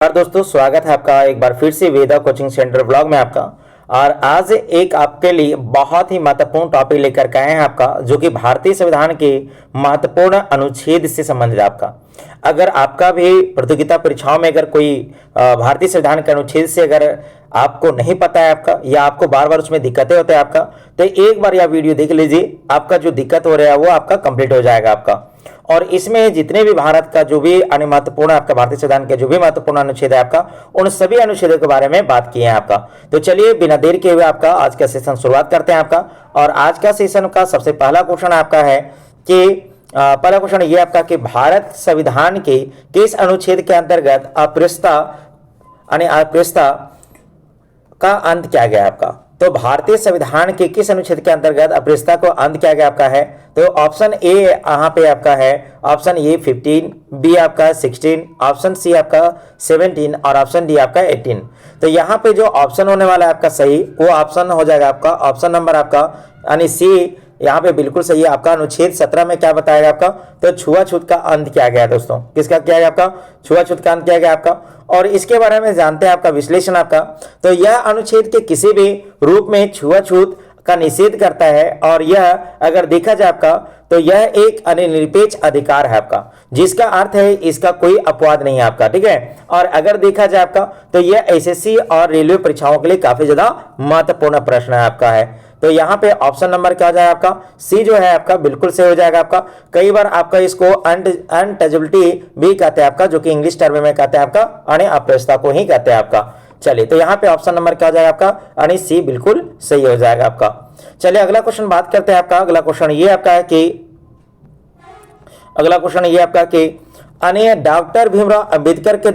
और दोस्तों स्वागत है आपका एक बार फिर से वेदा कोचिंग सेंटर ब्लॉग में आपका। और आज एक आपके लिए बहुत ही महत्वपूर्ण टॉपिक लेकर के आए हैं आपका, जो कि भारतीय संविधान के महत्वपूर्ण अनुच्छेद से संबंधित आपका। अगर आपका भी प्रतियोगिता परीक्षाओं में अगर कोई भारतीय संविधान के अनुच्छेद से अगर आपको नहीं पता है आपका, या आपको बार बार उसमें दिक्कतें होते हैं आपका, तो एक बार यह वीडियो देख लीजिए। आपका जो दिक्कत हो रहा है वो आपका कंप्लीट हो जाएगा आपका। और इसमें जितने भी भारत का जो भी अन्य महत्वपूर्ण आपका भारतीय संविधान के जो भी महत्वपूर्ण अनुच्छेद है आपका, उन सभी अनुच्छेदों के बारे में बात किए हैं आपका। तो चलिए बिना देर के हुए आपका आज का सेशन शुरुआत करते हैं आपका। और आज का सेशन का सबसे पहला क्वेश्चन आपका है कि पहला क्वेश्चन ये आपका कि भारत संविधान के किस अनुच्छेद के अंतर्गत अस्पृश्यता का अंत किया गया आपका। तो भारतीय संविधान के किस अनुच्छेद के अंतर्गत अस्पृश्यता को अंत किया गया आपका है। तो ऑप्शन ए यहाँ पे आपका है, ऑप्शन ए 15, बी आपका 16, ऑप्शन सी आपका 17 और ऑप्शन डी आपका 18। तो यहाँ पे जो ऑप्शन होने वाला है आपका सही, वो ऑप्शन हो जाएगा आपका ऑप्शन नंबर आपका यानी सी यहाँ पे बिल्कुल सही है आपका। अनुच्छेद 17 में क्या बताएगा आपका, तो छुआछूत का अंत किया गया है दोस्तों। किसका किया गया आपका, छुआछूत का अंत किया गया आपका। और इसके बारे में जानते हैं आपका विश्लेषण आपका। तो यह अनुच्छेद के किसी भी रूप में छुआछूत का निषेध करता है, और यह अगर देखा जाए आपका तो यह एक अनिरपेक्ष अधिकार है आपका, जिसका अर्थ है इसका कोई अपवाद नहीं है आपका, ठीक है। और अगर देखा जाए आपका तो यह एसएससी और रेलवे परीक्षाओं के लिए काफी ज्यादा महत्वपूर्ण प्रश्न है आपका है। तो यहाँ पे ऑप्शन नंबर क्या हो जाएगा आपका, सी जो है आपका बिल्कुल सही हो जाएगा आपका। कई बार आपका इसको अनटचेबिलिटी भी कहते हैं आपका, जो कि इंग्लिश टर्म में कहते हैं आपका अस्पृश्यता को ही कहते हैं आपका। चलिए तो यहाँ पे ऑप्शन नंबर क्या हो जाएगा आपका, यानी सी बिल्कुल सही हो जाएगा आपका। चलिए अगला क्वेश्चन बात करते हैं आपका। अगला क्वेश्चन ये आपका है कि अन्य डॉक्टर भीमराव अंबेडकर के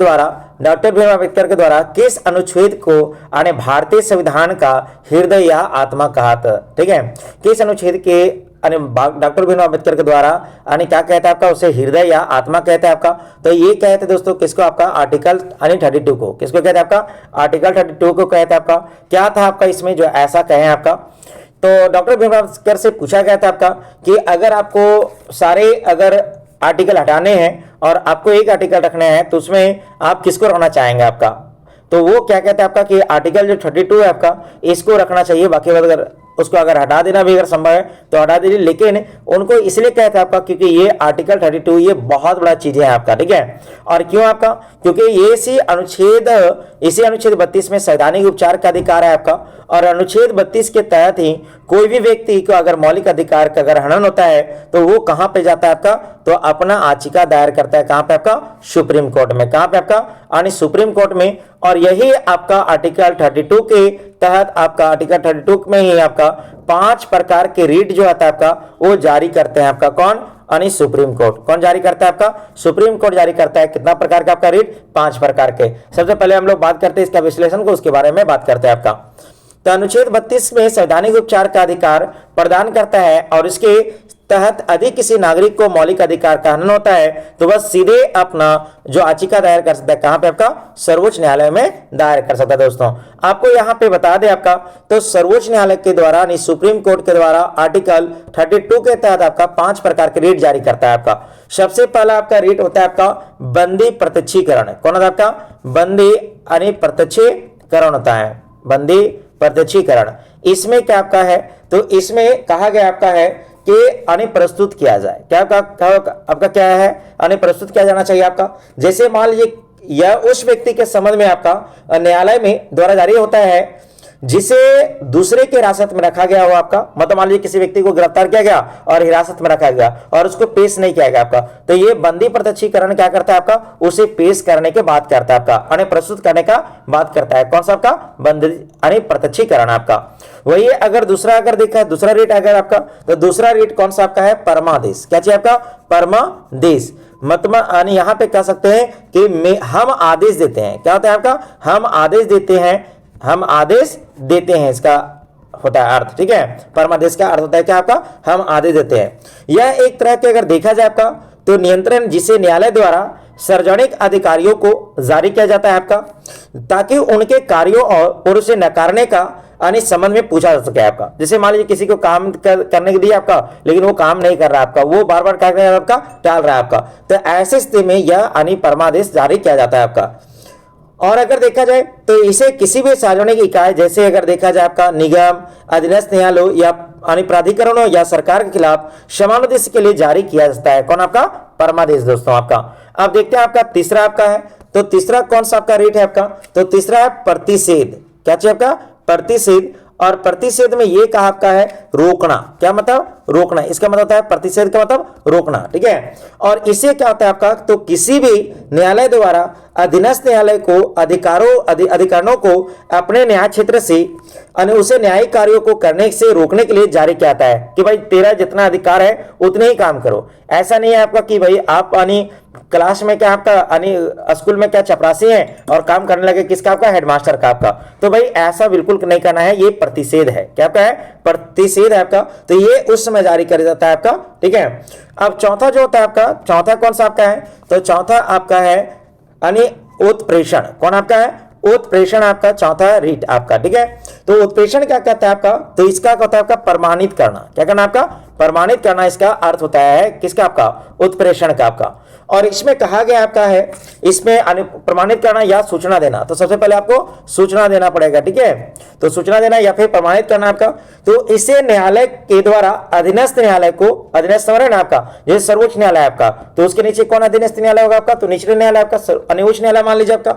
द्वारा किस अनुच्छेद को अन्य भारतीय संविधान का हृदय या आत्मा कहा था, ठीक है। किस अनुच्छेद के अन्य डॉक्टर भीमराव अंबेडकर के द्वारा अन्य क्या कहता है आपका, उसे हृदय या आत्मा कहते हैं आपका। तो ये कहते हैं दोस्तों किसको आपका, आर्टिकल 32 को। किसको कहते हैं आपका, आर्टिकल 32 को कहते हैं आपका। क्या था आपका इसमें जो ऐसा कहें आपका, तो डॉक्टर भीमराव अंबेडकर से पूछा गया था आपका कि अगर आपको सारे अगर आर्टिकल हटाने हैं और आपको एक आर्टिकल रखना है, तो उसमें आप किसको रखना चाहेंगे आपका। तो वो क्या कहता है आपका कि आर्टिकल जो 32 है आपका, इसको रखना चाहिए। बाकी अगर उसको अगर हटा देना भी अगर संभव है तो हटा दीजिए, लेकिन उनको इसलिए कहता है आपका क्योंकि ये आर्टिकल 32 ये बहुत बड़ा चीज है आपका, ठीक है। और क्यों आपका, क्योंकि ये इसी अनुच्छेद 32 में संवैधानिक उपचार का अधिकार है आपका। और अनुच्छेद 32 के तहत ही कोई भी व्यक्ति को अगर मौलिक अधिकार का अगर हनन होता है तो वो कहां पे जाता है आपका, तो अपना याचिका दायर करता है। कहां पे आपका, सुप्रीम कोर्ट में। कहां पे आपका, यानी सुप्रीम कोर्ट में। और यही आपका आर्टिकल 32 के तहत आपका आर्टिकल 32 में ही आपका 5 प्रकार के रीट जो आता है आपका, वो जारी करते हैं आपका। कौन, यानी सुप्रीम कोर्ट। कौन जारी करता है आपका, सुप्रीम कोर्ट जारी करता है। कितना प्रकार का आपका रीट, 5 प्रकार के। सबसे पहले हम लोग बात करते हैं इसका विश्लेषण को, उसके बारे में बात करते हैं आपका। तो अनुच्छेद 32 में संवैधानिक उपचार का अधिकार प्रदान करता है, और इसके तहत यदि किसी नागरिक को मौलिक अधिकार का हनन होता है तो वह सीधे अपना जो याचिका दायर कर सकता है। कहां पे आपका, सर्वोच्च न्यायालय में दायर कर सकता है। दोस्तों आपको यहां पे बता दें आपका, तो सर्वोच्च न्यायालय के द्वारा यानी सुप्रीम कोर्ट के द्वारा आर्टिकल 32 के तहत आपका 5 प्रकार के रीट जारी करता है आपका। सबसे पहला आपका रीट होता है आपका बंदी प्रत्यक्षीकरण। कौन होता है आपका, बंदी यानी प्रत्यक्षीकरण होता है, बंदी प्रत्यक्षीकरण। इसमें क्या आपका है, तो इसमें कहा गया आपका है कि अन्य प्रस्तुत किया जाए। क्या आपका क्या है, अन्य प्रस्तुत किया जाना चाहिए आपका। जैसे मान लीजिए यह उस व्यक्ति के संबंध में आपका न्यायालय में द्वारा जारी होता है जिसे दूसरे के हिरासत में रखा गया हो आपका। मतलब मान लीजिए किसी व्यक्ति को गिरफ्तार किया गया और हिरासत में रखा गया और उसको पेश नहीं किया गया आपका, तो ये बंदी प्रत्यक्षीकरण क्या करता है आपका, उसे पेश करने के बाद करता है आपका, यानी प्रस्तुत करने का बात करता है। कौन सा आपका, बंदी यानी प्रत्यक्षीकरण आपका। वही अगर दूसरा अगर देखा है, दूसरा रेट अगर आपका, तो दूसरा रेट कौन सा आपका है, परमादेश। क्या चाहिए आपका, परमादेश। मतलब यानी यहां पे कह सकते हैं कि हम आदेश देते हैं। क्या होता है आपका, हम आदेश देते हैं, हम आदेश देते हैं, इसका होता है अर्थ, ठीक है। परमादेश का अर्थ होता है क्या आपका, हम आदेश देते हैं। यह एक तरह के अगर देखा जाए आपका तो नियंत्रण जिसे न्यायालय द्वारा सार्वजनिक अधिकारियों को जारी किया जाता है आपका, ताकि उनके कार्यों और उसे नकारने का यानी संबंध में पूछा जा सके आपका। जैसे मान लीजिए किसी को काम करने के दिया आपका, लेकिन वो काम नहीं कर रहा आपका, वो बार बार क्या कर रहा है आपका, टाल रहा है आपका, तो ऐसे स्थिति में यह यानी परमादेश जारी किया जाता है आपका। और अगर देखा जाए तो इसे किसी भी सार्वजनिक इकाई, जैसे अगर देखा जाए आपका निगम, अधीनस्थ न्यायालय या अन्य प्राधिकरणों या सरकार के खिलाफ समानुदेश के लिए जारी किया जाता है। कौन? आपका परमादेश दोस्तों आपका। अब देखते हैं आपका तीसरा आपका है, तो तीसरा कौन सा आपका रेट है आपका? तो तीसरा है प्रतिषेध। क्या चाहिए आपका? प्रतिषेध। और प्रतिषेध में ये कहा आपका है रोकना। क्या मतलब? रोकना। इसका मतलब होता है प्रतिषेध का मतलब रोकना, ठीक है। और इसे क्या होता है आपका? तो किसी भी न्यायालय द्वारा अधीनस्थ न्यायालय को अधिकारियों को अपने न्याय क्षेत्र से उसे न्यायिक कार्यों को करने से रोकने के लिए जारी किया जाता है कि भाई तेरा जितना अधिकार है उतने ही काम करो। ऐसा नहीं है आपका कि भाई आप क्लास में क्या आपका स्कूल में क्या चपरासी हैं और काम करने लगे किसका? आपका हेडमास्टर का आपका। तो भाई ऐसा बिल्कुल नहीं करना है, ये प्रतिषेध है। क्या आपका है? प्रतिषेध है आपका। तो ये उस समय जारी किया जाता है आपका, ठीक है। अब चौथा जो होता है आपका, चौथा कौन सा आपका है? तो चौथा आपका है उत्प्रेषण। कौन आपका है? उत्प्रेषण आपका चौथा रीट आपका, ठीक है। तो उत्प्रेषण क्या कहता है आपका? तो इसका होता है आपका प्रमाणित करना। क्या करना आपका? प्रमाणित करना। इसका अर्थ होता है किसका? आपका उत्प्रेषण का आपका। और इसमें कहा गया आपका है, इसमें प्रमाणित करना या सूचना देना। तो सबसे पहले आपको सूचना देना पड़ेगा, ठीक है। तो सूचना देना या फिर प्रमाणित करना आपका। तो इसे न्यायालय के द्वारा अधीनस्थ न्यायालय को, अधीनस्थ समझ रहे ना आपका, जैसे सर्वोच्च न्यायालय आपका, तो उसके नीचे कौन अधीनस्थ न्यायालय होगा आपका? तो निचले न्यायालय आपका उच्च न्यायालय मान लीजिए आपका।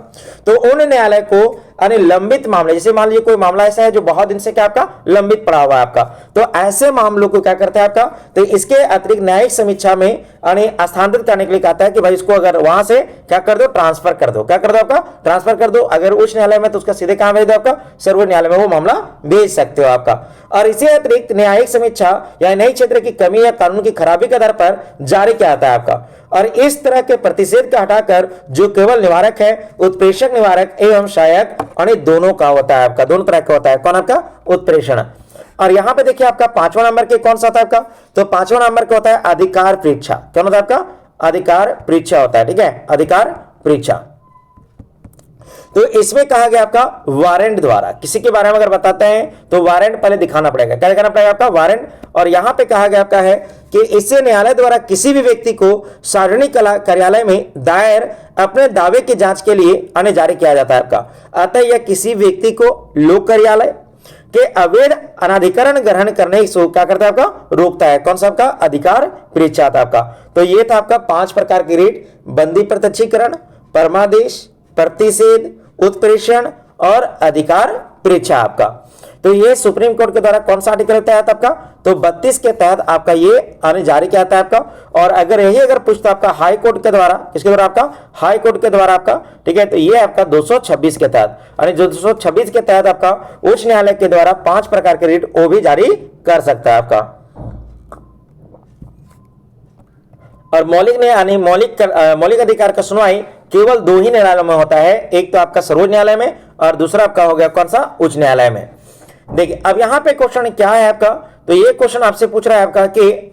तो उन न्यायालय को लंबित मामले, जैसे मान लीजिए कोई मामला ऐसा है जो बहुत दिन से क्या आपका लंबित पड़ा हुआ है आपका, तो ऐसे मामलों को क्या करता है आपका? तो इसके अतिरिक्त न्यायिक समीक्षा में स्थानांतरित करने के लिए कहता है कि भाई इसको अगर वहां से क्या कर दो? ट्रांसफर कर दो। क्या कर दो आपका? ट्रांसफर कर दो। अगर उच्च न्यायालय में तो उसका सीधे कहां भेज दो? आपका सर्वोच्च न्यायालय में वो मामला भेज सकते हो आपका। और इसी अतिरिक्त न्यायिक समीक्षा या न्यायिक क्षेत्र की कमी या कानून की खराबी के आधार पर जारी किया जाता है आपका। और इस तरह के प्रतिषेध का हटाकर जो केवल निवारक है, उत्प्रेषक निवारक एवं सहायक दोनों का होता है आपका, दोनों तरह का होता है। कौन आपका? उत्प्रेषण। और यहां पे देखिए आपका पांचवा नंबर के कौन सा था आपका? तो पांचवा नंबर का होता है अधिकार परीक्षा। क्या होता है आपका? अधिकार परीक्षा होता है, ठीक है। अधिकार परीक्षा। तो इसमें कहा गया आपका वारंट द्वारा, किसी के बारे में अगर बताते हैं तो वारंट पहले दिखाना पड़ेगा। क्या दिखाना पड़ेगा आपका? वारंट। और यहां पे कहा गया आपका है कि इससे न्यायालय द्वारा किसी भी व्यक्ति को सार्वजनिक कार्यालय में दायर अपने दावे की जांच के लिए जारी किया जाता है आपका। अतः यह किसी व्यक्ति को लोक कार्यालय के अवैध अनाधिकरण ग्रहण करने को क्या करता है आपका? रोकता है। कौन सा आपका? अधिकार परीक्षा था आपका। तो ये था आपका 5 प्रकार की रीट: बंदी प्रत्यक्षीकरण, परमादेश, प्रतिषेध, उत्प्रेषण और अधिकार परीक्षा आपका। तो ये सुप्रीम कोर्ट के द्वारा कौन सा आर्टिकल तहत आपका? तो 32 के तहत आपका ये जारी किया जाता है आपका। और अगर यही अगर पूछता आपका हाई कोर्ट के द्वारा, किसके द्वारा आपका? हाई कोर्ट के द्वारा आपका, ठीक है। तो ये आपका 226 के तहत, यानी 226 के तहत आपका उच्च न्यायालय के द्वारा 5 प्रकार के रीट वो भी जारी कर सकता है आपका। और मौलिक अधिकार का सुनवाई केवल 2 ही न्यायालयों में होता है। एक तो आपका सर्वोच्च न्यायालय में और दूसरा आपका हो गया कौन सा? उच्च न्यायालय में। देखिए अब यहां पे क्वेश्चन क्या है आपका? तो ये क्वेश्चन आपसे पूछ रहा है आपका कि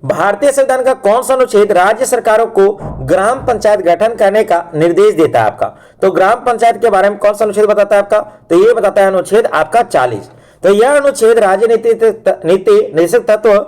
भारतीय संविधान का कौन सा अनुच्छेद राज्य सरकारों को ग्राम पंचायत गठन करने का निर्देश देता है आपका? तो ग्राम पंचायत के बारे में कौन सा अनुच्छेद बताता है आपका? तो ये बताता है अनुच्छेद आपका 40। तो यह अनुच्छेद राज्य नीति निर्देशक तत्व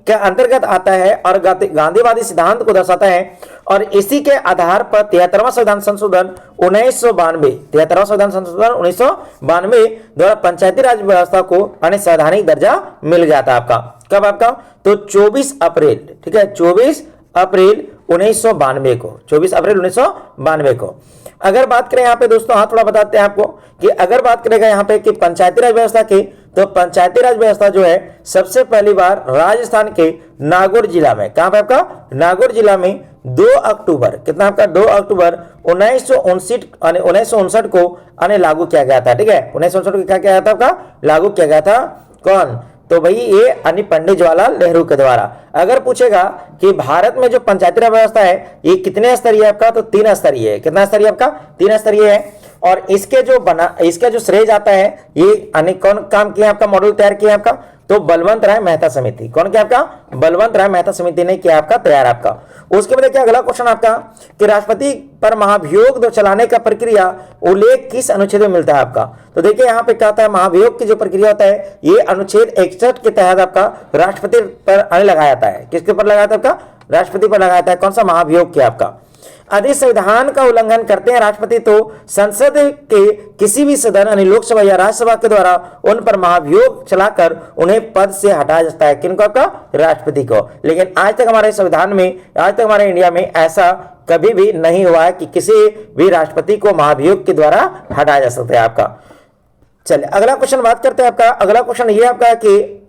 के अंतर्गत आता है और गांधीवादी सिद्धांत को दर्शाता है। और इसी के आधार पर 73वां संविधान संशोधन 1992 द्वारा पंचायती राज व्यवस्था को संवैधानिक दर्जा मिल गया था आपका। कब आपका? तो 24 अप्रैल, ठीक है, 24 अप्रैल 1992 को, 24 अप्रैल 1992 को। अगर बात करें यहाँ पे दोस्तों, हाँ थोड़ा बताते हैं आपको कि अगर बात करेगा यहाँ पे कि पंचायती राज व्यवस्था की, तो पंचायती राज व्यवस्था जो है सबसे पहली बार राजस्थान के नागौर जिला में, कहां पे आपका? नागौर जिला में 2 अक्टूबर, कितना आपका? 2 अक्टूबर 1959 को लागू किया गया था, ठीक है। 1959 को क्या किया गया था आपका? लागू किया गया था। कौन? तो भाई ये पंडित जवाहरलाल नेहरू के द्वारा। अगर पूछेगा कि भारत में जो पंचायती राज व्यवस्था है ये कितने स्तरीय है आपका? तो 3 स्तरीय है। कितना स्तरीय आपका? 3 स्तरीय है। और इसका जो श्रेय जाता है, ये कौन काम किया आपका? मॉडल तैयार किया आपका? तो बलवंत राय मेहता समिति। कौन किया आपका? बलवंत राय मेहता समिति ने किया आपका तैयार आपका। उसके बाद देखिए अगला क्वेश्चन आपका कि राष्ट्रपति पर महाभियोग चलाने का प्रक्रिया उल्लेख किस अनुच्छेद में मिलता है आपका? तो देखिए यहाँ पे क्या होता है, महाभियोग की जो प्रक्रिया होता है ये अनुच्छेद 61 के तहत आपका राष्ट्रपति पर लगाया जाता है। किसके ऊपर लगाया जाता है आपका? राष्ट्रपति पर लगाया जाता है। कौन सा? महाभियोग किया आपका। यदि संविधान का उल्लंघन करते हैं राष्ट्रपति तो संसद के किसी भी सदन यानी लोकसभा या राज्यसभा के द्वारा उन पर महाभियोग चलाकर उन्हें पद से हटाया जाता है। किनको का? राष्ट्रपति को। लेकिन आज तक हमारे संविधान में, आज तक हमारे इंडिया में ऐसा कभी भी नहीं हुआ है कि किसी भी राष्ट्रपति को महाभियोग के द्वारा हटाया जा सकता है आपका। चलिए अगला क्वेश्चन बात करते हैं आपका। अगला क्वेश्चन ये आपका कि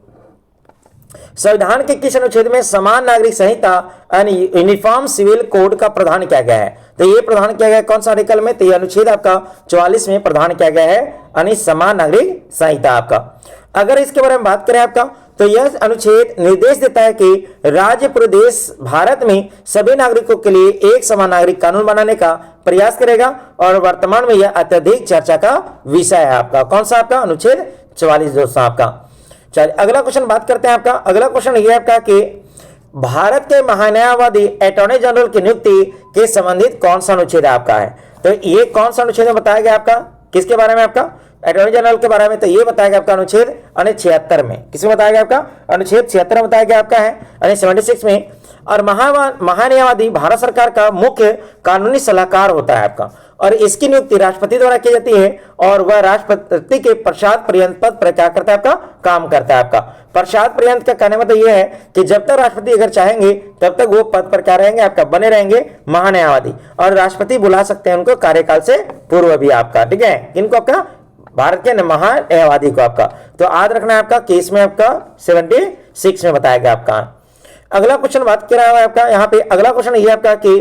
संविधान के किस अनुच्छेद में समान नागरिक संहिता यानी यूनिफॉर्म सिविल कोड का प्रावधान किया गया है? तो ये प्रावधान किया गया है कौन सा आर्टिकल में? तो ये अनुच्छेद आपका 44 में प्रावधान किया गया है यानी समान नागरिक संहिता आपका। अगर इसके बारे में बात करें आपका तो यह अनुच्छेद निर्देश देता है कि राज्य प्रदेश भारत में सभी नागरिकों के लिए एक समान नागरिक कानून बनाने का प्रयास करेगा और वर्तमान में यह अत्यधिक चर्चा का विषय है आपका। कौन सा आपका? अनुच्छेद 44 दोस्तों आपका। चलिए अगला क्वेश्चन बात करते हैं आपका। अगला क्वेश्चन ये आपका कि भारत के महान्यायवादी अटॉर्नी जनरल की नियुक्ति के संबंधित कौन सा अनुच्छेद आपका है? तो ये कौन सा अनुच्छेद में बताया गया आपका? किसके बारे में आपका? अटॉर्नी जनरल के बारे में। तो ये बताया गया आपका अनुच्छेद 76 में। किसमें बताया गया आपका? अनुच्छेद 76 में बताया गया आपका है यानी 76 में। और महान्यायवादी भारत सरकार का मुख्य कानूनी सलाहकार होता है आपका और इसकी नियुक्ति राष्ट्रपति द्वारा की जाती है और वह राष्ट्रपति के पश्चात पर्यंत पद पर क्या करता है आपका? काम करता है आपका। पश्चात पर्यंत का कहने मतलब यह है कि जब तक राष्ट्रपति अगर चाहेंगे तब तक वो पद पर क्या रहेंगे आपका? बने रहेंगे महान्यायवादी और राष्ट्रपति बुला सकते हैं उनको कार्यकाल से पूर्व भी आपका। ठीक है, इनको आपका भारत के महान्यायवादी को आपका। तो याद रखना है आपका केस में आपका 76 में बताया गया आपका। अगला क्वेश्चन बात कर रहा है आपका यहाँ पे। अगला क्वेश्चन ये आपका कि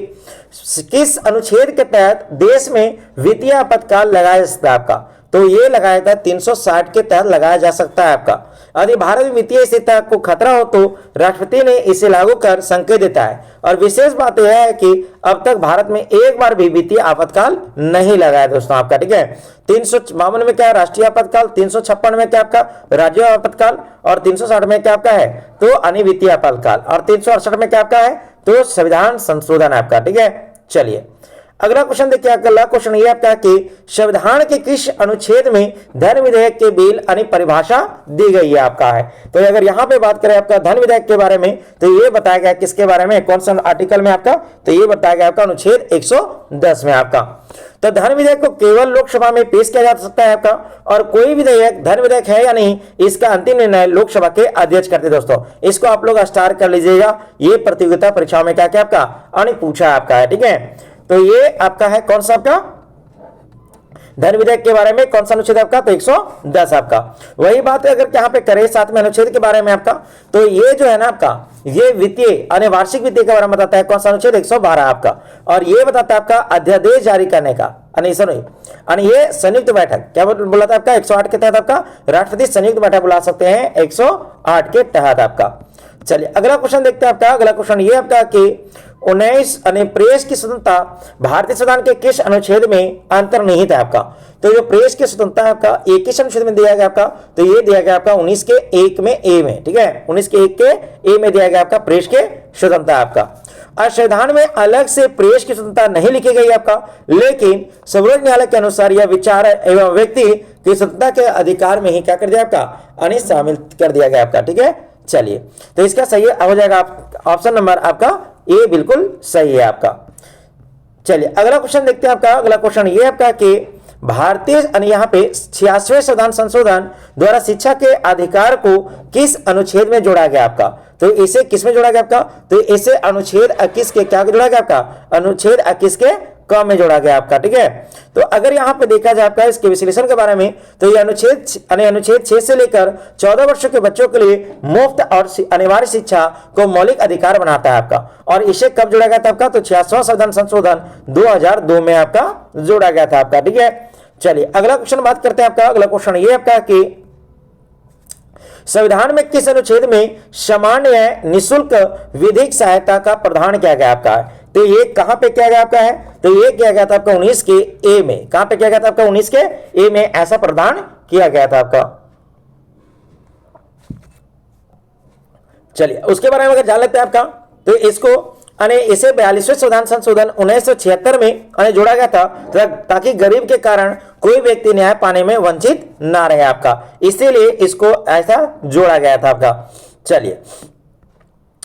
किस अनुच्छेद के तहत देश में वित्तीय आपातकाल लगाया जा सकता है आपका? तो ये लगाया था 360 के तहत लगाया जा सकता है आपका। यदि भारत में वित्तीय स्थिरता को खतरा हो तो राष्ट्रपति ने इसे लागू कर संकेत देता है और विशेष बात यह है कि अब तक भारत में एक बार भी वित्तीय आपातकाल नहीं लगाया दोस्तों आपका। ठीक है, 352 में क्या है? राष्ट्रीय आपातकाल। 356 में क्या आपका? राज्य आपातकाल। और 360 में क्या आपका है? तो अन्य वित्तीय आपातकाल। और 368 में क्या आपका है? तो संविधान संशोधन आपका। ठीक है, चलिए अगला क्वेश्चन देखिए। अगला क्वेश्चन ये आपका कि संविधान के किस अनुच्छेद में धन विधेयक के बिल यानी परिभाषा दी गई है आपका है? तो अगर यहाँ पे बात करें आपका धन विधेयक के बारे में तो ये बताया गया किसके बारे में? कौन सा आर्टिकल में आपका? तो ये बताया गया आपका अनुच्छेद 110 में आपका। तो धन विधेयक को केवल लोकसभा में पेश किया जा सकता है आपका और कोई विधेयक धन विधेयक है या नहीं इसका अंतिम निर्णय लोकसभा के अध्यक्ष करते दोस्तों। इसको आप लोग स्टार कर लीजिएगा, ये प्रतियोगिता परीक्षाओं में क्या क्या आपका अनेक पूछा आपका है। ठीक है, तो ये आपका है कौन सा आपका? धन विधेयक के बारे में कौन सा अनुच्छेद आपका? तो 110 आपका। वही बात अगर यहाँ पे करें साथ में अनुच्छेद के बारे में आपका तो ये जो है ना आपका ये वित्तीय यानी वार्षिक वित्तीय के बारे में बताता है। कौन सा अनुच्छेद? 112 आपका। और ये बताता है आपका अध्यादेश जारी करने का यानी ये संयुक्त बैठक क्या बोला था आपका? 108 के तहत आपका राष्ट्रपति संयुक्त बैठक बुला सकते हैं 108 के तहत आपका। चलिए अगला क्वेश्चन देखते हैं आपका। अगला क्वेश्चन ये आपका कि 19 प्रेस की स्वतंत्रता भारतीय संविधान के किस अनुच्छेद में अंतर्निहित है आपका? तो जो प्रेस की स्वतंत्रता है आपका एक किस अनुच्छेद में दिया गया आपका? तो ये दिया गया आपका 19 के 1 में ए में। ठीक है, 19 के 1 के ए में दिया गया आपका प्रेस के स्वतंत्रता आपका। और संविधान में अलग से प्रेस की स्वतंत्रता नहीं लिखी गई आपका, लेकिन सर्वोच्च न्यायालय के अनुसार यह विचार एवं व्यक्ति की स्वतंत्रता के अधिकार में ही क्या कर दिया आपका? शामिल कर दिया गया आपका। ठीक है, चलिए तो इसका सही हो जाएगा ऑप्शन नंबर आपका ए बिल्कुल सही है आपका। चलिए अगला क्वेश्चन देखते हैं आपका। अगला क्वेश्चन ये आपका कि भारतीय यहाँ पे 86वें संविधान संशोधन द्वारा शिक्षा के अधिकार को किस अनुच्छेद में जोड़ा गया आपका? तो इसे किस में जोड़ा गया आपका? तो इसे अनुच्छेद 21 के क्या जोड़ा गया आपका? अनुच्छेद 21 के क में जोड़ा गया आपका। ठीक है, तो अगर यहाँ पे देखा जाए आपका इसके विश्लेषण के बारे में तो ये अनुच्छेद 6 से लेकर 14 वर्षों के बच्चों के लिए मुफ्त और अनिवार्य शिक्षा को मौलिक अधिकार बनाता है आपका। और इसे कब जोड़ा गया था आपका? तो 86वां संविधान संशोधन 2002 में आपका जोड़ा गया था आपका। ठीक है, चलिए अगला क्वेश्चन बात करते हैं आपका। अगला क्वेश्चन ये आपका कि संविधान में किस अनुच्छेद में सामान्य निःशुल्क विधिक सहायता का प्रावधान किया गया आपका है? तो ये कहां पे किया गया आपका है? तो ये किया गया था आपका 19 के ए में। कहां पे किया गया था आपका? 19 के ए में ऐसा प्रावधान किया गया था आपका। चलिए उसके बारे में अगर जान लेते हैं आपका तो इसको इसे 42वें संविधान संशोधन 1976 में जोड़ा गया था ताकि गरीब के कारण कोई व्यक्ति न्याय पाने में वंचित ना रहे आपका, इसीलिए इसको ऐसा जोड़ा गया था आपका। चलिए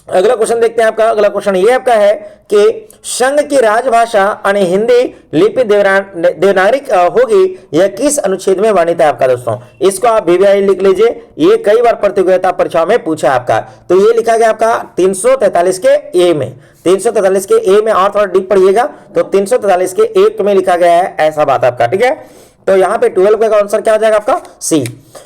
अगला क्वेश्चन देखते हैं आपका। अगला क्वेश्चन ये आपका है कि संघ की राजभाषा यानी हिंदी लिपि देवनागरी होगी, यह किस अनुच्छेद में वर्णित है आपका दोस्तों। इसको आप VVI लिख लीजिए, ये कई बार प्रतियोगिता परीक्षाओं में पूछा आपका। तो ये लिखा गया आपका 343 के ए में, 343 के ए में, और थोड़ा डीप पढ़िएगा तो 343 के 1 में लिखा गया है, ऐसा बात आपका, ठीक है। तो यहाँ पे 12 का आंसर क्या हो जाएगा आपका सी।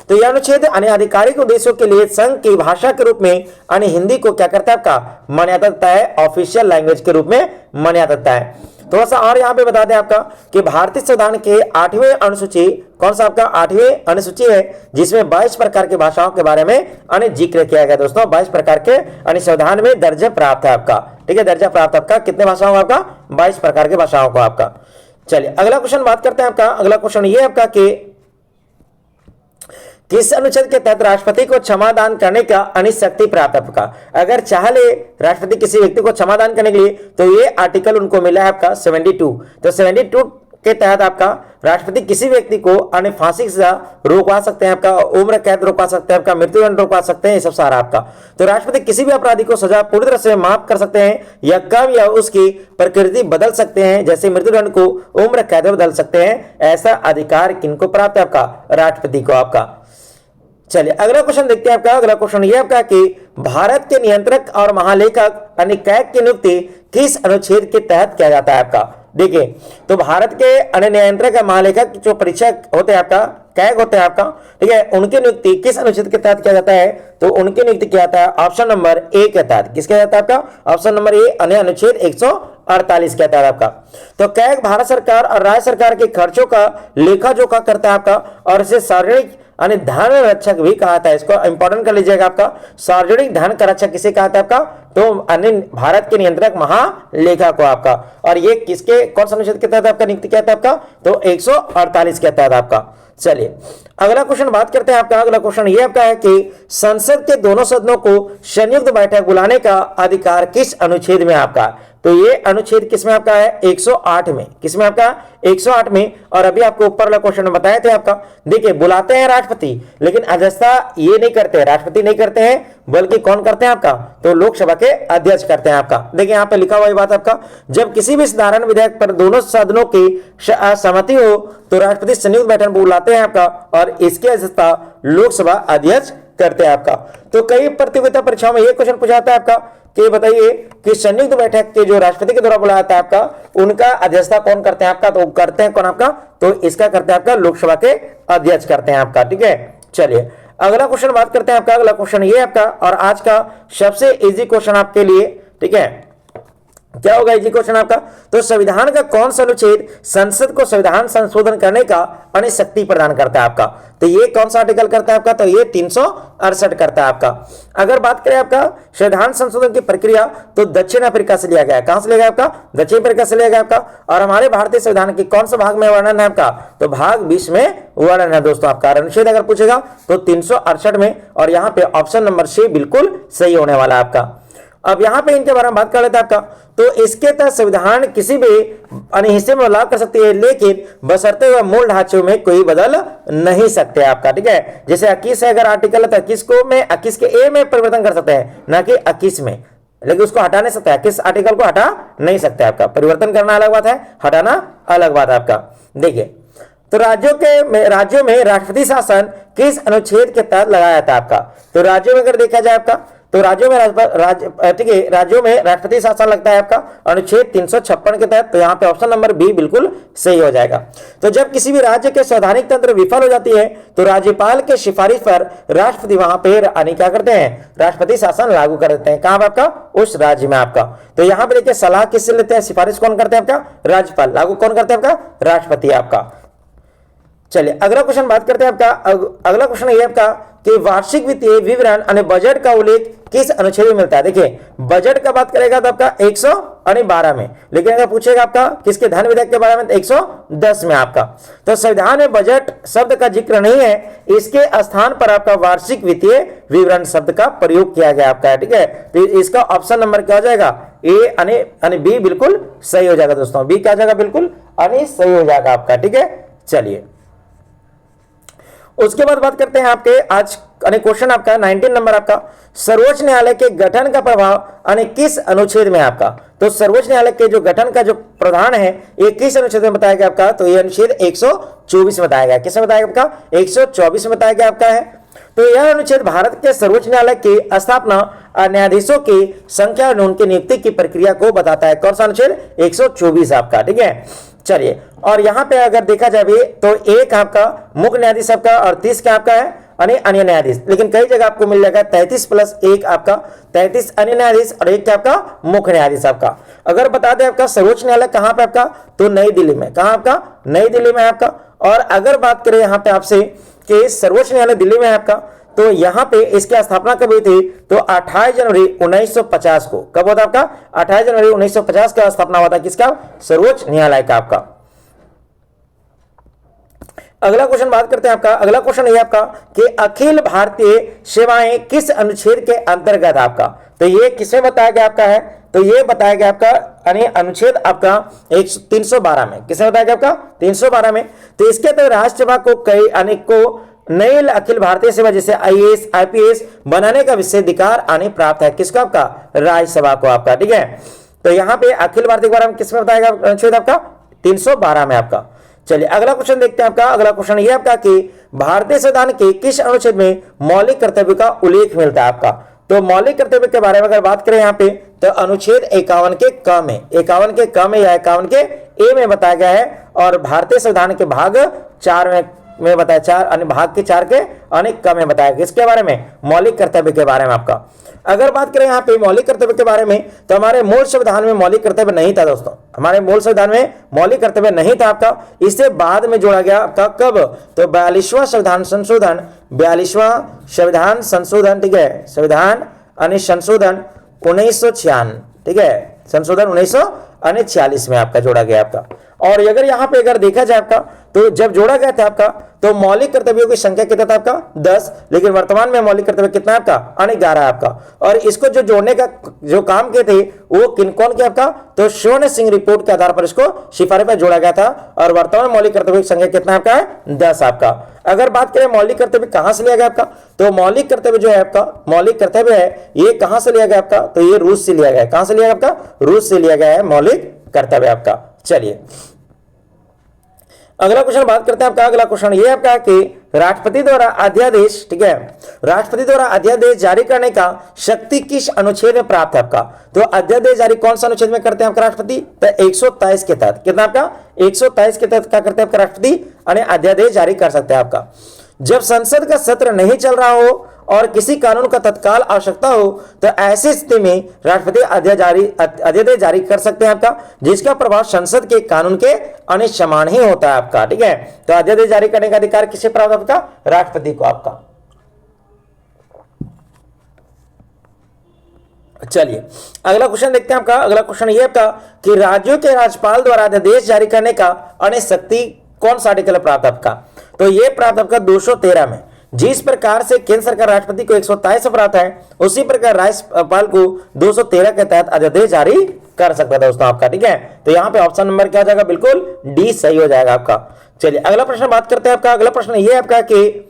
तो यह अनुच्छेद अन्य आधिकारिक उद्देश्यों के लिए संघ की भाषा के रूप में यानी हिंदी को क्या करता है आपका, मान्यता देता है, ऑफिशियल लैंग्वेज के रूप में मान्यता देता है। थोड़ा सा और यहाँ पे बता दें आपका कि भारतीय संविधान के 8वें अनुसूची, कौन सा आपका 8वें अनुसूची है, जिसमें 22 प्रकार की भाषाओं के बारे में अन्य जिक्र किया गया दोस्तों। 22 प्रकार के अन्य संविधान में दर्जा प्राप्त है आपका, ठीक है, दर्जा प्राप्त आपका कितने भाषाओं आपका, 22 प्रकार की भाषाओं को आपका। चलिए अगला क्वेश्चन बात करते हैं आपका। अगला क्वेश्चन ये आपका कि किस अनुच्छेद के तहत राष्ट्रपति को क्षमादान करने का अनित शक्ति प्राप्त आपका। अगर चाह ले राष्ट्रपति किसी व्यक्ति को क्षमादान करने के लिए तो ये आर्टिकल उनको मिला है आपका 72। तो 72 के तहत आपका राष्ट्रपति किसी व्यक्ति को अन्य फांसी की सजा रोकवा सकते हैं आपका, उम्र कैद रोकवा सकते हैं आपका, मृत्युदंड रोकवा सकते हैं, ये सब सारा आपका। तो राष्ट्रपति किसी भी अपराधी को सजा पूरी तरह से माफ कर सकते हैं या कम या उसकी प्रकृति बदल सकते हैं, जैसे मृत्युदंड को उम्र कैद में बदल सकते हैं। ऐसा अधिकार किनको प्राप्त है आपका, राष्ट्रपति को आपका। चलिए अगला क्वेश्चन देखते हैं आपका। अगला क्वेश्चन ये आपका कि भारत के नियंत्रक और महालेखक यानी कैग की नियुक्ति किस अनुच्छेद के तहत किया जाता है आपका। देखिए तो भारत के अन्य नियंत्रक या महालेखक जो परीक्षक होते हैं आपका, कैग होते हैं आपका, ठीक है, उनकी नियुक्ति किस अनुच्छेद के तहत किया जाता है। तो उनकी नियुक्ति किया जाता है ऑप्शन नंबर ए के तहत। किसके जाता है आपका, ऑप्शन नंबर ए अन्य अनुच्छेद 148 के तहत आपका। तो कैग भारत सरकार और राज्य सरकार के खर्चों का लेखा जोखा करता है आपका, और इसे सार्वजनिक यानी धन रक्षक भी कहा था। इसको इंपॉर्टेंट कर लीजिएगा आपका, सार्वजनिक धन का रक्षक किसे कहा था आपका, तो अन्य भारत के नियंत्रक महालेखा को आपका। और ये किसके कौन सा अनुच्छेद के तहत आपका नियुक्ति किया था आपका, तो 148 के तहत आपका। चलिए अगला क्वेश्चन बात करते हैं आपका। अगला क्वेश्चन ये आपका है कि संसद के दोनों सदनों को संयुक्त बैठक बुलाने का अधिकार किस अनुच्छेद में आपका। तो ये अनुच्छेद किसमें आपका है, 108 में। किसमें आपका, 108 में। और अभी आपको ऊपर वाला क्वेश्चन में बताए थे आपका, देखिए बुलाते हैं राष्ट्रपति, लेकिन अध्यक्षता ये नहीं करते, राष्ट्रपति नहीं करते हैं, बल्कि कौन करते हैं आपका, तो लोकसभा के अध्यक्ष करते हैं आपका। देखिए यहाँ पे लिखा हुआ ये बात आपका, जब किसी भी साधारण विधेयक पर दोनों सदनों की सहमति हो तो राष्ट्रपति संयुक्त बैठक बुलाते हैं आपका, और इसकी अध्यक्षता लोकसभा अध्यक्ष करते हैं आपका। तो कई प्रतियोगिता परीक्षाओं में ये क्वेश्चन पूछा जाता है आपका कि बताइए कि संयुक्त बैठक के जो राष्ट्रपति के द्वारा बुलाया जाता है आपका, उनका अध्यक्षता कौन करते हैं आपका, तो करते हैं कौन आपका, तो इसका करते हैं आपका लोकसभा के अध्यक्ष करते हैं आपका, ठीक है। चलिए अगला क्वेश्चन बात करते हैं आपका। अगला क्वेश्चन ये आपका, और आज का सबसे इजी क्वेश्चन आपके लिए, ठीक है, क्या होगा इजी क्वेश्चन आपका, तो संविधान का कौन सा अनुच्छेद संसद को संविधान संशोधन करने का अन्य शक्ति प्रदान करता है आपका। तो ये कौन सा आर्टिकल करता है आपका, तो ये 368 करता है आपका। अगर बात करें आपका संविधान संशोधन की प्रक्रिया, तो दक्षिण अफ्रीका से लिया गया है। कहां से लिया गया आपका, दक्षिण अफ्रीका से लिया गया आपका। और हमारे भारतीय संविधान के कौन सा भाग में वर्णन है आपका, तो भाग 20 में वर्णन है दोस्तों आपका। अनुच्छेद अगर पूछेगा तो 368 में, और यहाँ पे ऑप्शन नंबर सी बिल्कुल सही होने वाला है आपका। अब यहां पे इनके बारे में बात कर लेते हैं आपका, तो इसके तहत संविधान किसी भी अन्य हिस्से में बदलाव कर सकती है, लेकिन बशर्ते वह मूल ढांचे में कोई बदल नहीं सकते आपका, ठीक है। जैसे 21 अगर आर्टिकल है तो 21 को में 21 के ए में परिवर्तन कर सकते हैं, ना कि 21 में, लेकिन उसको हटा नहीं सकते, 21 आर्टिकल को हटा नहीं सकते आपका। परिवर्तन करना अलग बात है, हटाना अलग बात है आपका। देखिए तो राज्यों में राष्ट्रपति शासन किस अनुच्छेद के तहत लगाया जाता है आपका। तो राज्यों में अगर देखा जाए आपका, तो राज्यों में ठीक है, राज्यों में राष्ट्रपति शासन लगता है आपका अनुच्छेद 356 के तहत। तो यहाँ पे ऑप्शन नंबर बी बिल्कुल सही हो जाएगा। तो जब किसी भी राज्य के संवैधानिक तंत्र विफल हो जाती है तो राज्यपाल के सिफारिश पर राष्ट्रपति वहां पे क्या करते हैं, राष्ट्रपति शासन लागू कर देते हैं। कहां पे आपका, उस राज्य में आपका। तो यहाँ पे देखिए सलाह किससे लेते हैं, सिफारिश कौन करते हैं आपका, राज्यपाल। लागू कौन करते हैं आपका, राष्ट्रपति आपका। चलिए अगला क्वेश्चन बात करते हैं आपका। अगला क्वेश्चन ये आपका कि वार्षिक वित्तीय विवरण और बजट का उल्लेख किस अनुच्छेद में मिलता है। देखिए बजट का बात करेगा तो आपका 112 में, लेकिन अगर पूछेगा आपका किसके धन विधेयक के बारे में, तो 110 में आपका। तो संविधान में बजट शब्द का जिक्र नहीं है, इसके स्थान पर आपका वार्षिक वित्तीय विवरण शब्द का प्रयोग किया गया आपका, ठीक है। तो इसका ऑप्शन नंबर क्या हो जाएगा, ए यानी बी बिल्कुल सही हो जाएगा दोस्तों। बी क्या हो जाएगा, बिल्कुल सही हो जाएगा आपका, ठीक है। चलिए उसके बाद बात करते हैं आपके आज क्वेश्चन आपका 19 नंबर आपका, सर्वोच्च न्यायालय के गठन का प्रभाव किस अनुच्छेद में आपका। तो सर्वोच्च न्यायालय के जो गठन का जो प्रावधान है ये किस अनुच्छेद में बताया गया आपका, तो ये अनुच्छेद 124 में बताया गया। किस में बताया गया आपका, 124 में बताया गया आपका है। तो यह अनुच्छेद भारत के सर्वोच्च न्यायालय की स्थापना और न्यायाधीशों की संख्या और उनकी नियुक्ति की प्रक्रिया को बताता है। कौन सा अनुच्छेद, 124 आपका, ठीक है। चलिए, और यहाँ पे अगर देखा जाए भी तो एक आपका मुख्य न्यायाधीश आपका और 30 क्या आपका है अन्य न्यायाधीश, लेकिन कई जगह आपको मिल जाएगा 33 प्लस 1 आपका 33 अन्य न्यायाधीश और एक क्या आपका मुख्य न्यायाधीश आपका। अगर बता दें आपका सर्वोच्च न्यायालय कहाँ पे आपका, तो नई दिल्ली में। कहाँ आपका, नई दिल्ली में आपका। और अगर बात करें यहाँ पे आपसे कि सर्वोच्च न्यायालय दिल्ली में है आपका, तो यहाँ पे इसकी स्थापना कब हुई थी, तो 28 जनवरी 1950 को। कब होता आपका, 28 जनवरी 1950 का स्थापना हुआ था किसका, सर्वोच्च न्यायालय का आपका। अगला क्वेश्चन बात करते हैं आपका, अगला क्वेश्चन ये आपका कि अखिल भारतीय सेवाएं किस अनुच्छेद के अंतर्गत आपका। तो ये किसमें बताया गया आपका है, तो ये बताया गया आपका अनुच्छेद आपका 312 में। किसमें बताया गया आपका, 312 में। तो इसके तहत राज्यसभा को कई अनेकों नए अखिल भारतीय सेवा जैसे IAS IPS बनाने का विशेषाधिकार प्राप्त है। किसका आपका, राज्यसभा को आपका, ठीक है। तो यहाँ पे अखिल भारतीय के बारे में किसमें बताया गया अनुच्छेद आपका, 312 में आपका। चलिए अगला क्वेश्चन देखते हैं आपका। अगला क्वेश्चन ये आपका कि भारतीय संविधान के किस अनुच्छेद में मौलिक कर्तव्य का उल्लेख मिलता है आपका। तो मौलिक कर्तव्य के बारे में अगर बात करें यहाँ पे, तो अनुच्छेद 51 के क में, 51 के क में या 51 के ए में बताया गया है। और भारतीय संविधान के भाग 4 में बताया, 4 अन्य भाग के 4 के अनेक क में बताया गया। इसके बारे में, मौलिक कर्तव्य के बारे में आपका। अगर बात करें यहाँ पे मौलिक कर्तव्य के बारे में, तो हमारे मूल संविधान में मौलिक कर्तव्य नहीं था दोस्तों। हमारे मूल संविधान में मौलिक कर्तव्य नहीं था आपका, इससे बाद में जोड़ा गया आपका। कब, तो 42वां संविधान संशोधन, 42वां संविधान संशोधन, ठीक है, संविधान संशोधन 1996, ठीक है, संशोधन 1946 में आपका जोड़ा गया आपका। और अगर यहाँ पे अगर देखा जाए आपका, तो जब जोड़ा गया था आपका, तो मौलिक कर्तव्यों की संख्या कितना था आपका, 10, लेकिन वर्तमान में मौलिक कर्तव्य कितना आपका, 11 आपका। और इसको जो जोड़ने का जो काम किए थे वो कौन के आपका, तो स्वर्ण सिंह रिपोर्ट के आधार पर इसको सिफारिश पर जोड़ा गया था। और वर्तमान मौलिक कर्तव्य की संख्या कितना आपका है, 10 आपका। अगर बात करें मौलिक कर्तव्य कहां से लिया गया आपका, तो मौलिक कर्तव्य जो है आपका, मौलिक कर्तव्य है ये कहां से लिया गया आपका, तो ये रूस से लिया गया है। कहां से लिया गया आपका, रूस से लिया गया है मौलिक कर्तव्य आपका। चलिए अगला क्वेश्चन बात करते हैं आपका। अगला क्वेश्चन ये आपका कि राष्ट्रपति द्वारा अध्यादेश, ठीक है, राष्ट्रपति द्वारा अध्यादेश जारी करने का शक्ति किस अनुच्छेद में प्राप्त है आपका। तो अध्यादेश जारी कौन सा अनुच्छेद में करते हैं आपका राष्ट्रपति, तो 123 के तहत। कितना आपका, 123 के तहत क्या करते हैं आपका राष्ट्रपति, अध्यादेश जारी कर सकते हैं आपका। जब संसद का सत्र नहीं चल रहा हो और किसी कानून का तत्काल आवश्यकता हो, तो ऐसी स्थिति में राष्ट्रपति अध्यादेश जारी कर सकते हैं आपका, जिसका प्रभाव संसद के कानून के समान ही होता है आपका, ठीक है। तो अध्यादेश जारी करने का अधिकार किसे प्राप्त आपका, राष्ट्रपति को आपका। चलिए अगला क्वेश्चन देखते हैं आपका। अगला क्वेश्चन ये आपका कि राज्यों के राज्यपाल द्वारा अध्यादेश जारी करने का शक्ति कौन सा आर्टिकल प्राप्त आपका, तो ये प्राप्त आपका 213 में। जिस प्रकार से केंद्र सरकार राष्ट्रपति को 127 प्राप्त है, उसी प्रकार राज्यपाल को 213 के तहत अध्यादेश जारी कर सकता है दोस्तों आपका, ठीक है। तो यहाँ पे ऑप्शन नंबर क्या हो जाएगा, बिल्कुल डी सही हो जाएगा आपका। चलिए अगला प्रश्न बात करते हैं आपका। अगला प्रश्न ये आपका कि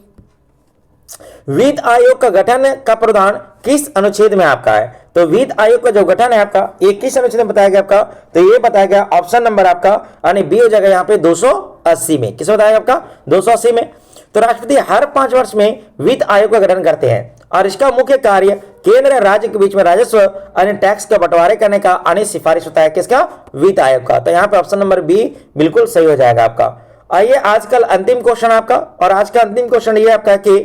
वित्त आयोग का गठन का प्रावधान किस अनुच्छेद में आपका है। तो वित्त आयोग का जो गठन है आपका ये किस अनुच्छेद में बताया गया आपका, तो ये बताया गया ऑप्शन नंबर आपका यानी बी हो जाएगा यहाँ पे 280 में। किस बताया आपका, 280 में। तो राष्ट्रपति हर 5 वर्ष में वित्त आयोग का गठन करते हैं और इसका मुख्य कार्य केंद्र और राज्य के बीच में राजस्व टैक्स का बंटवारे करने का सिफारिश होता है किसका, वित्त आयोग का। तो यहाँ पे ऑप्शन नंबर बी बिल्कुल सही हो जाएगा आपका। आइए आजकल अंतिम क्वेश्चन आपका, और आज का अंतिम क्वेश्चन ये आपका कि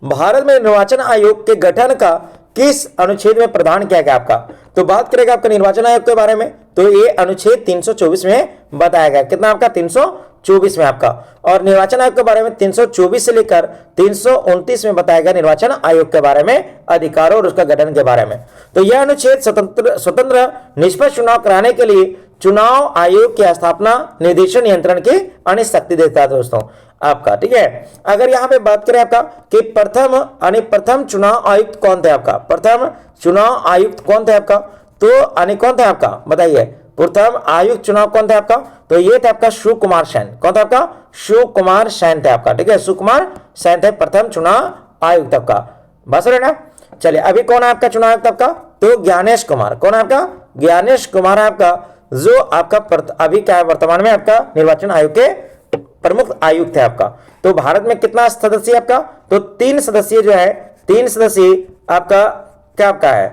भारत में निर्वाचन आयोग के गठन का किस अनुच्छेद में प्रावधान किया गया आपका। तो बात करेगा आपका निर्वाचन आयोग के बारे में, तो ये अनुच्छेद 324 में बताया गया। कितना आपका, 324 में आपका। और निर्वाचन आयोग के बारे में 324 से लेकर 329 में बताया गया निर्वाचन आयोग के बारे में अधिकारों और उसका गठन के बारे में। तो यह अनुच्छेद स्वतंत्र निष्पक्ष चुनाव कराने के लिए चुनाव आयोग की स्थापना, निर्देशन, नियंत्रण की शक्ति देता है दोस्तों आपका, ठीक है। अगर यहाँ पे बात करें आपका कि प्रथम चुनाव आयुक्त कौन थे आपका, प्रथम चुनाव आयुक्त कौन थे आपका, तो कौन थे आपका बताइए, प्रथम आयुक्त चुनाव कौन था आपका? तो ये थे आपका शिव कुमार सैन। कौन था आपका? शिव कुमार सैन थे आपका, ठीक है, शिव कुमार सैन थे प्रथम चुनाव आयुक्त आपका। बस रहे ना। चलिए अभी कौन है आपका चुनाव आयुक्त आपका? तो ज्ञानेश कुमार। कौन है आपका? ज्ञानेश कुमार है आपका, जो आपका अभी क्या है वर्तमान में आपका निर्वाचन आयोग के प्रमुख आयुक्त है आपका। तो भारत में कितना सदस्य है आपका? तो 3 सदस्य जो है, 3 सदस्य आपका क्या आपका है?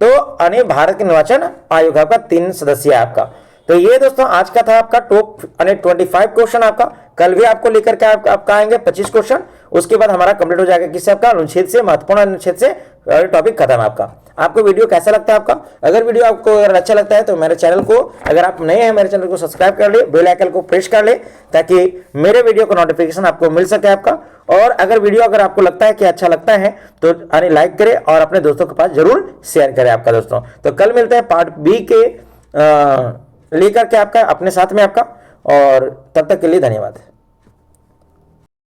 तो यानी भारत के निर्वाचन आयोग आपका 3 सदस्य है आपका। तो ये दोस्तों आज का था आपका टॉप 25 क्वेश्चन आपका। कल भी आपको लेकर के आपका आएंगे 25 क्वेश्चन। उसके बाद हमारा कंप्लीट हो जाएगा किससे? आपका अनुच्छेद से, महत्वपूर्ण अनुच्छेद से टॉपिक खत्म आपका। आपको वीडियो कैसा लगता है आपका? अगर वीडियो आपको अगर अच्छा लगता है तो मेरे चैनल को, अगर आप नए हैं मेरे चैनल को सब्सक्राइब कर ले, बेल आइकन को प्रेस कर ले, ताकि मेरे वीडियो का नोटिफिकेशन आपको मिल सके आपका। और अगर वीडियो अगर आपको लगता है कि अच्छा लगता है तो यानी लाइक करें और अपने दोस्तों के पास जरूर शेयर करें आपका दोस्तों। तो कल मिलते हैं पार्ट बी के लेकर के आपका अपने साथ में आपका। और तब तक के लिए धन्यवाद।